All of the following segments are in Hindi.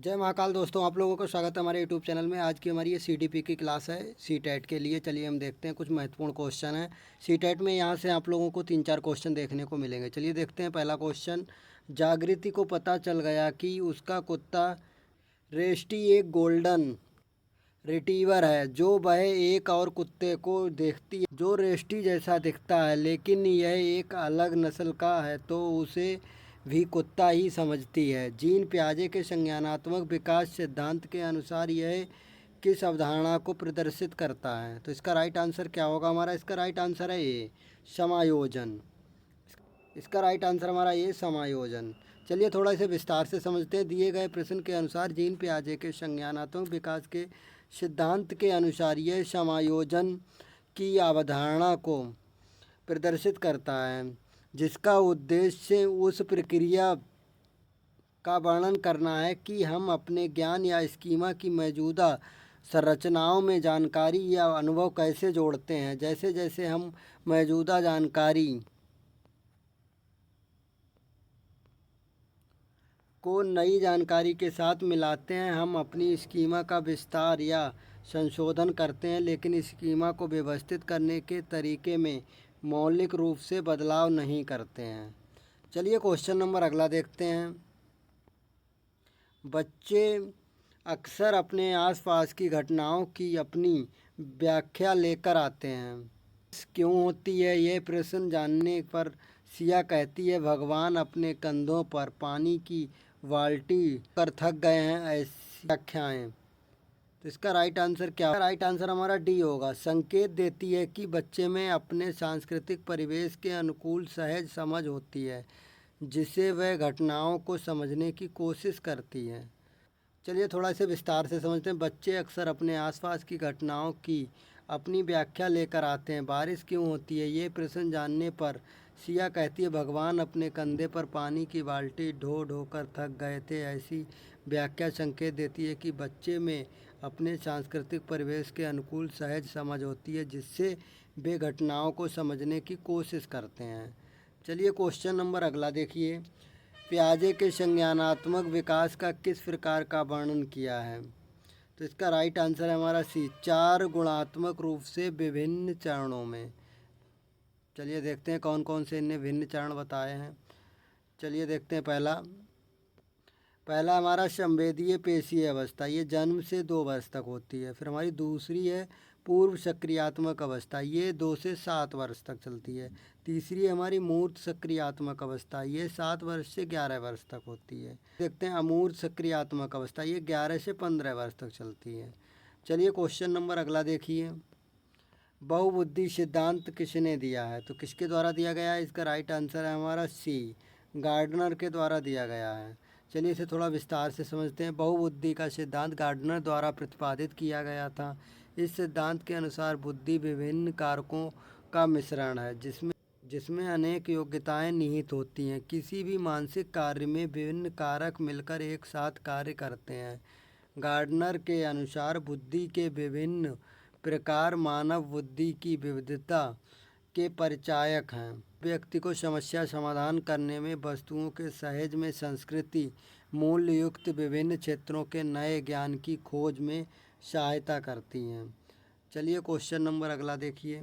जय महाकाल दोस्तों, आप लोगों का स्वागत है हमारे यूट्यूब चैनल में। आज की हमारी ये सीटीपी की क्लास है सीटेट के लिए। चलिए हम देखते हैं, कुछ महत्वपूर्ण क्वेश्चन हैं सीटेट में। यहाँ से आप लोगों को 3-4 क्वेश्चन देखने को मिलेंगे। चलिए देखते हैं। पहला क्वेश्चन, जागृति को पता चल गया कि उसका कुत्ता रेस्टी एक गोल्डन रिट्रीवर है जो वह एक और कुत्ते को देखती है जो रेस्टी जैसा दिखता है, लेकिन यह एक अलग नस्ल का है, तो उसे भी कुत्ता ही समझती है। जीन पियाजे के संज्ञानात्मक विकास सिद्धांत के अनुसार यह किस अवधारणा को प्रदर्शित करता है? तो इसका राइट आंसर क्या होगा हमारा? इसका राइट आंसर है ए, समायोजन। इसका राइट आंसर हमारा ये समायोजन। चलिए थोड़ा इसे विस्तार से समझते हैं। दिए गए प्रश्न के अनुसार जीन पियाजे के संज्ञानात्मक विकास के सिद्धांत के अनुसार यह समायोजन की अवधारणा को प्रदर्शित करता है, जिसका उद्देश्य उस प्रक्रिया का वर्णन करना है कि हम अपने ज्ञान या स्कीमा की मौजूदा संरचनाओं में जानकारी या अनुभव कैसे जोड़ते हैं। जैसे जैसे हम मौजूदा जानकारी को नई जानकारी के साथ मिलाते हैं, हम अपनी स्कीमा का विस्तार या संशोधन करते हैं, लेकिन स्कीमा को व्यवस्थित करने के तरीके में मौलिक रूप से बदलाव नहीं करते हैं। चलिए क्वेश्चन नंबर अगला देखते हैं। बच्चे अक्सर अपने आसपास की घटनाओं की अपनी व्याख्या लेकर आते हैं। क्यों होती है? ये प्रश्न जानने पर सिया कहती है, भगवान अपने कंधों पर पानी की बाल्टी कर थक गए हैं। ऐसी व्याख्याएं। तो इसका राइट आंसर क्या? राइट आंसर हमारा डी होगा। संकेत देती है कि बच्चे में अपने सांस्कृतिक परिवेश के अनुकूल सहज समझ होती है, जिसे वह घटनाओं को समझने की कोशिश करती है। चलिए थोड़ा इसे विस्तार से समझते हैं। बच्चे अक्सर अपने आसपास की घटनाओं की अपनी व्याख्या लेकर आते हैं। बारिश क्यों होती है? ये प्रश्न जानने पर सिया कहती है, भगवान अपने कंधे पर पानी की बाल्टी ढो ढो कर थक गए थे। ऐसी व्याख्या संकेत देती है कि बच्चे में अपने सांस्कृतिक परिवेश के अनुकूल सहज समझ होती है, जिससे वे घटनाओं को समझने की कोशिश करते हैं। चलिए क्वेश्चन नंबर अगला देखिए। पियाजे के संज्ञानात्मक विकास का किस प्रकार का वर्णन किया है? तो इसका राइट आंसर है हमारा सी, 4 गुणात्मक रूप से विभिन्न चरणों में। चलिए देखते हैं कौन कौन से इनने भिन्न चरण बताए हैं। चलिए देखते हैं। पहला हमारा संवेदीय पेशीय अवस्था, ये जन्म से 2 वर्ष तक होती है। फिर हमारी दूसरी है पूर्व सक्रियात्मक अवस्था, ये 2 से 7 वर्ष तक चलती है। तीसरी हमारी मूर्त सक्रियात्मक अवस्था, ये 7 वर्ष से 11 वर्ष तक होती है। देखते हैं अमूर्त सक्रियात्मक अवस्था, ये 11 से 15 वर्ष तक चलती है। चलिए क्वेश्चन नंबर अगला देखिए। बहुबुद्धि सिद्धांत किसने दिया है? तो किसके द्वारा दिया गया है? इसका राइट आंसर है हमारा सी, गार्डनर के द्वारा दिया गया है। चलिए इसे थोड़ा विस्तार से समझते हैं। बहुबुद्धि का सिद्धांत गार्डनर द्वारा प्रतिपादित किया गया था। इस सिद्धांत के अनुसार बुद्धि विभिन्न कारकों का मिश्रण है, जिसमें अनेक योग्यताएं निहित होती हैं। किसी भी मानसिक कार्य में विभिन्न कारक मिलकर एक साथ कार्य करते हैं। गार्डनर के अनुसार बुद्धि के विभिन्न प्रकार मानव बुद्धि की विविधता के परिचायक हैं। व्यक्ति को समस्या समाधान करने में, वस्तुओं के सहज में संस्कृति मूल्य युक्त विभिन्न क्षेत्रों के नए ज्ञान की खोज में सहायता करती हैं। चलिए क्वेश्चन नंबर अगला देखिए।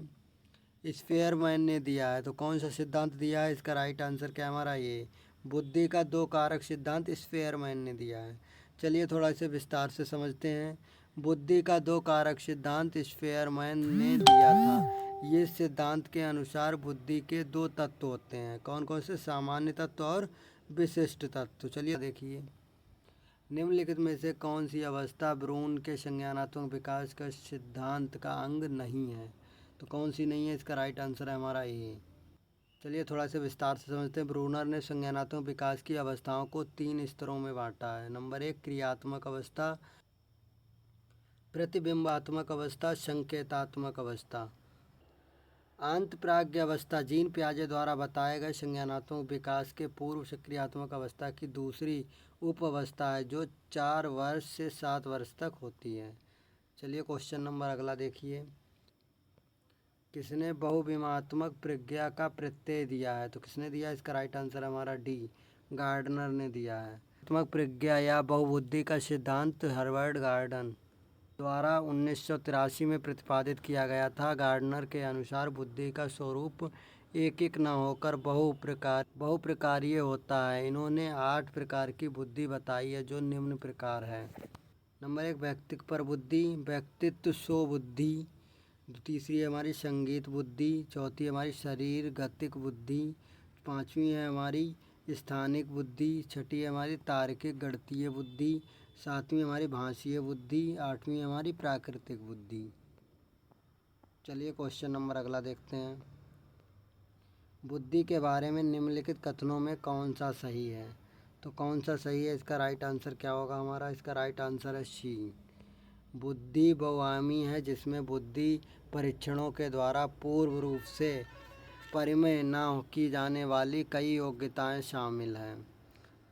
स्पेयरमैन ने दिया है, तो कौन सा सिद्धांत दिया है? इसका राइट आंसर क्या हमारा? ये बुद्धि का 2 कारक सिद्धांत स्पेयरमैन ने दिया है। चलिए थोड़ा इसे विस्तार से समझते हैं। बुद्धि का 2 कारक सिद्धांत स्पेयरमैन ने दिया था। ये सिद्धांत के अनुसार बुद्धि के 2 तत्व होते हैं। कौन कौन से? सामान्य तत्व और विशिष्ट तत्व। चलिए देखिए, निम्नलिखित में से कौन सी अवस्था भ्रूण के संज्ञानात्मक विकास का सिद्धांत का अंग नहीं है? तो कौन सी नहीं है? इसका राइट आंसर है हमारा ए। चलिए थोड़ा सा विस्तार से समझते हैं। ब्रूनर ने संज्ञानात्मक विकास की अवस्थाओं को 3 स्तरों में बांटा है। नंबर 1 क्रियात्मक अवस्था, प्रतिबिंबात्मक अवस्था, संकेतात्मक अवस्था। अंतःप्राज्ञ अवस्था जीन पियाजे द्वारा बताए गए संज्ञानात्मक विकास के पूर्व सक्रियात्मक अवस्था की दूसरी उप अवस्था है, जो 4 वर्ष से 7 वर्ष तक होती है। चलिए क्वेश्चन नंबर अगला देखिए। किसने बहुविमात्मक प्रज्ञा का प्रत्यय दिया है? तो किसने दिया? इसका राइट आंसर हमारा डी, गार्डनर ने दिया है। आत्मक प्रज्ञा या बहुबुद्धि का सिद्धांत हार्वर्ड गार्डन द्वारा 1983 में प्रतिपादित किया गया था। गार्डनर के अनुसार बुद्धि का स्वरूप एक एक न होकर बहुप्रकारीय होता है। इन्होंने 8 प्रकार की बुद्धि बताई है, जो निम्न प्रकार है। नंबर 1, व्यक्तित्व पर बुद्धि, व्यक्तित्व स्व बुद्धि। तीसरी है हमारी संगीत बुद्धि। चौथी है हमारी शरीर गतिक बुद्धि। पांचवी है हमारी स्थानिक बुद्धि। छठी है हमारी तार्किक गणितीय बुद्धि। सातवीं हमारी भाषीय बुद्धि। आठवीं हमारी प्राकृतिक बुद्धि। चलिए क्वेश्चन नंबर अगला देखते हैं। बुद्धि के बारे में निम्नलिखित कथनों में कौन सा सही है? तो कौन सा सही है, इसका राइट आंसर क्या होगा हमारा? इसका राइट आंसर है सी। बुद्धि बहुआयामी है, जिसमें बुद्धि परीक्षणों के द्वारा पूर्व रूप से परिमेय न की जाने वाली कई योग्यताएं शामिल हैं।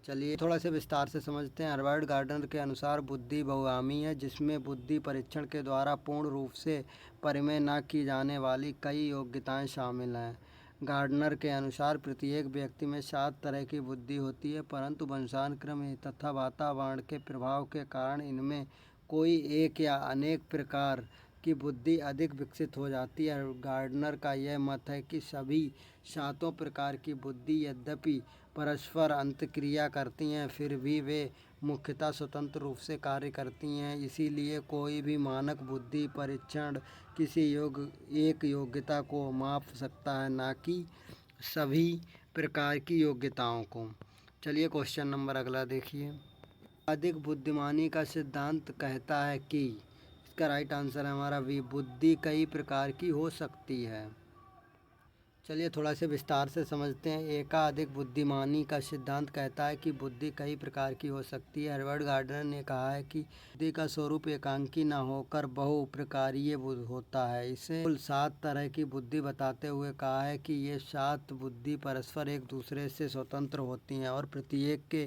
चलिए थोड़ा सा विस्तार से समझते हैं। हार्वर्ड गार्डनर के अनुसार बुद्धि बहुआयामी है, जिसमें बुद्धि परीक्षण के द्वारा पूर्ण रूप से परिमेय न की जाने वाली कई योग्यताएं शामिल हैं। गार्डनर के अनुसार प्रत्येक व्यक्ति में 7 तरह की बुद्धि होती है, परंतु वंशानुक्रम तथा वातावरण के प्रभाव के कारण इनमें कोई एक या अनेक प्रकार की बुद्धि अधिक विकसित हो जाती है। गार्डनर का यह मत है कि सभी 7 प्रकार की बुद्धि यद्यपि परस्पर अंतःक्रिया करती हैं, फिर भी वे मुख्यतः स्वतंत्र रूप से कार्य करती हैं। इसीलिए कोई भी मानक बुद्धि परीक्षण किसी एक योग्यता को माप सकता है, ना कि सभी प्रकार की योग्यताओं को। चलिए क्वेश्चन नंबर अगला देखिए। अधिक बुद्धिमानी का सिद्धांत कहता है कि, इसका राइट आंसर है हमारा बी, बुद्धि कई प्रकार की हो सकती है। चलिए थोड़ा से विस्तार से समझते हैं। एकाधिक बुद्धिमानी का सिद्धांत कहता है कि बुद्धि कई प्रकार की हो सकती है। हार्वर्ड गार्डनर ने कहा है कि बुद्धि का स्वरूप एकांकी न होकर बहुप्रकारीय होता है। इसे कुल 7 तरह की बुद्धि बताते हुए कहा है कि ये 7 बुद्धि परस्पर एक दूसरे से स्वतंत्र होती हैं और प्रत्येक के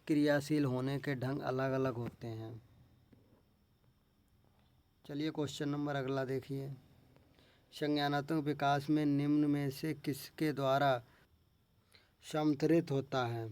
क्रियाशील होने के ढंग अलग अलग होते हैं। चलिए क्वेश्चन नंबर अगला देखिए। संज्ञानात्मक विकास में निम्न में से किसके द्वारा समर्थित होता है?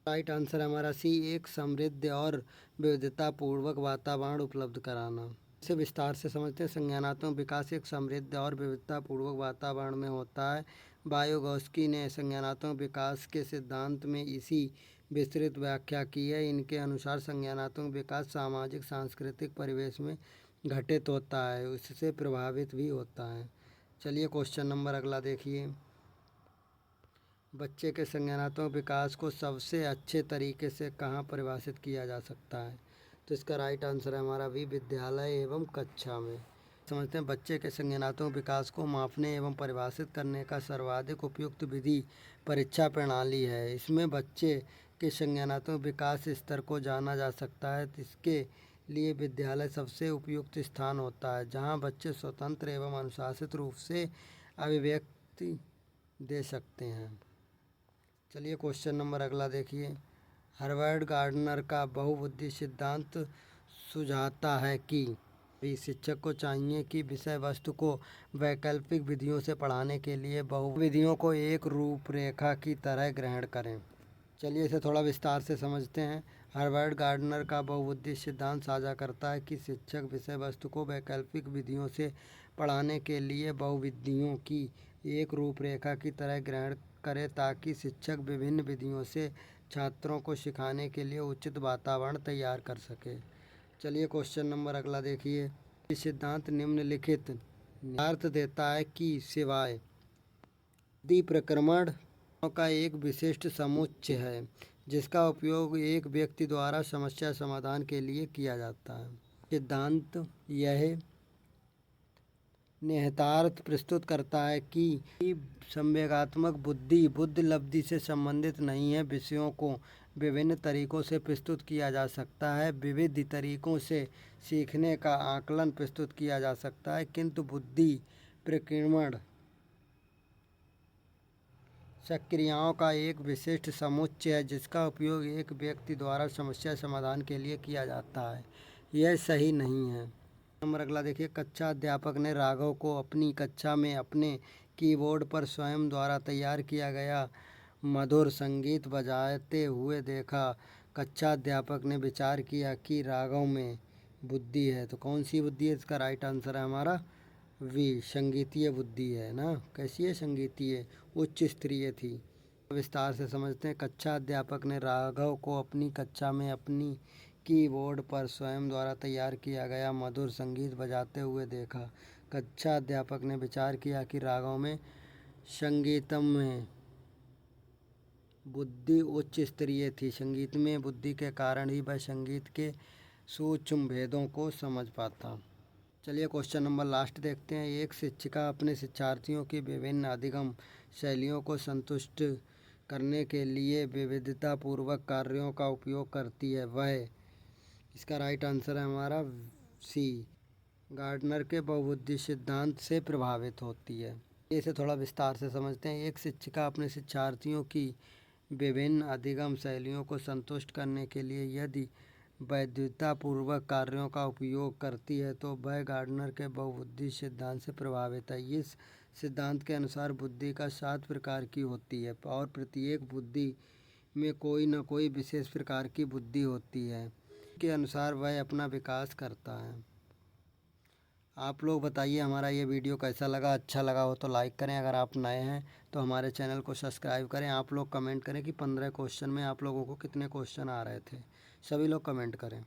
राइट आंसर हमारा सी, एक समृद्ध और विविधतापूर्वक वातावरण उपलब्ध कराना। इसे विस्तार से समझते हैं। संज्ञानात्मक विकास एक समृद्ध और विविधतापूर्वक वातावरण में होता है। वायोगोस्की ने संज्ञानात्मक विकास के सिद्धांत में इसी विस्तृत व्याख्या की है। इनके अनुसार संज्ञानात्मक विकास सामाजिक सांस्कृतिक परिवेश में घटित होता है, उससे प्रभावित भी होता है। चलिए क्वेश्चन नंबर अगला देखिए। बच्चे के संज्ञानात्मक विकास को सबसे अच्छे तरीके से कहाँ परिभाषित किया जा सकता है? तो इसका राइट आंसर है हमारा भी, विद्यालय एवं कक्षा में। समझते हैं। बच्चे के संज्ञानात्मक विकास को मापने एवं परिभाषित करने का सर्वाधिक उपयुक्त विधि परीक्षा प्रणाली है। इसमें बच्चे के संज्ञानात्मक विकास स्तर को जाना जा सकता है। इसके लिए विद्यालय सबसे उपयुक्त स्थान होता है, जहाँ बच्चे स्वतंत्र एवं अनुशासित रूप से अभिव्यक्ति दे सकते हैं। चलिए क्वेश्चन नंबर अगला देखिए। हार्वर्ड गार्डनर का बहुबुद्धि सिद्धांत सुझाता है कि शिक्षक को चाहिए कि विषय वस्तु को वैकल्पिक विधियों से पढ़ाने के लिए बहुविधियों को एक रूपरेखा की तरह ग्रहण करें। चलिए इसे थोड़ा विस्तार से समझते हैं। हार्वर्ड गार्डनर का बहुबुद्धि सिद्धांत साझा करता है कि शिक्षक विषय वस्तु को वैकल्पिक विधियों से पढ़ाने के लिए बहुविधियों की एक रूपरेखा की तरह ग्रहण करे, ताकि शिक्षक विभिन्न विधियों से छात्रों को सिखाने के लिए उचित वातावरण तैयार कर सके। चलिए क्वेश्चन नंबर अगला देखिए। ये सिद्धांत निम्नलिखित अर्थ देता है कि सिवाय बुद्धि प्रक्रमण का एक विशिष्ट समुच्चय है, जिसका उपयोग एक व्यक्ति द्वारा समस्या समाधान के लिए किया जाता है। सिद्धांत यह निहितार्थ प्रस्तुत करता है कि संवेगात्मक बुद्धि बुद्धिलब्धि से संबंधित नहीं है। विषयों को विभिन्न तरीकों से प्रस्तुत किया जा सकता है। विविध तरीकों से सीखने का आकलन प्रस्तुत किया जा सकता है, किंतु बुद्धि प्रक्रमण प्रक्रियाओं का एक विशिष्ट समुच्चय है, जिसका उपयोग एक व्यक्ति द्वारा समस्या समाधान के लिए किया जाता है। यह सही नहीं है। नंबर अगला देखिए। कक्षा अध्यापक ने राघव को अपनी कक्षा में अपने कीबोर्ड पर स्वयं द्वारा तैयार किया गया मधुर संगीत बजाते हुए देखा, कक्षा अध्यापक ने विचार किया कि राघव में बुद्धि है। तो कौन सी बुद्धि है? इसका राइट आंसर है हमारा वी, संगीतीय बुद्धि है ना। कैसी है? संगीतीय, उच्च स्तरीय थी। विस्तार से समझते हैं। कक्षा अध्यापक ने राघव को अपनी कक्षा में अपनी कीबोर्ड पर स्वयं द्वारा तैयार किया गया मधुर संगीत बजाते हुए देखा। कक्षा अध्यापक ने विचार किया कि राघव में संगीतम में बुद्धि उच्च स्तरीय थी। संगीत में बुद्धि के कारण ही वह संगीत के सूक्ष्म भेदों को समझ पाता। चलिए क्वेश्चन नंबर लास्ट देखते हैं। एक शिक्षिका अपने शिक्षार्थियों की विभिन्न अधिगम शैलियों को संतुष्ट करने के लिए विविधतापूर्वक कार्यों का उपयोग करती है। वह, इसका राइट आंसर है हमारा सी, गार्डनर के बहुबुद्धि सिद्धांत से प्रभावित होती है। इसे थोड़ा विस्तार से समझते हैं। एक शिक्षिका अपने शिक्षार्थियों की विभिन्न अधिगम शैलियों को संतुष्ट करने के लिए यदि वैधतापूर्वक कार्यों का उपयोग करती है तो वह गार्डनर के बहुबुद्धि सिद्धांत से प्रभावित है। इस सिद्धांत के अनुसार बुद्धि का 7 प्रकार की होती है और प्रत्येक बुद्धि में कोई न कोई विशेष प्रकार की बुद्धि होती है के अनुसार वह अपना विकास करता है। आप लोग बताइए हमारा ये वीडियो कैसा लगा। अच्छा लगा हो तो लाइक करें, अगर आप नए हैं तो हमारे चैनल को सब्सक्राइब करें। आप लोग कमेंट करें कि 15 क्वेश्चन में आप लोगों को कितने क्वेश्चन आ रहे थे। सभी लोग कमेंट करें।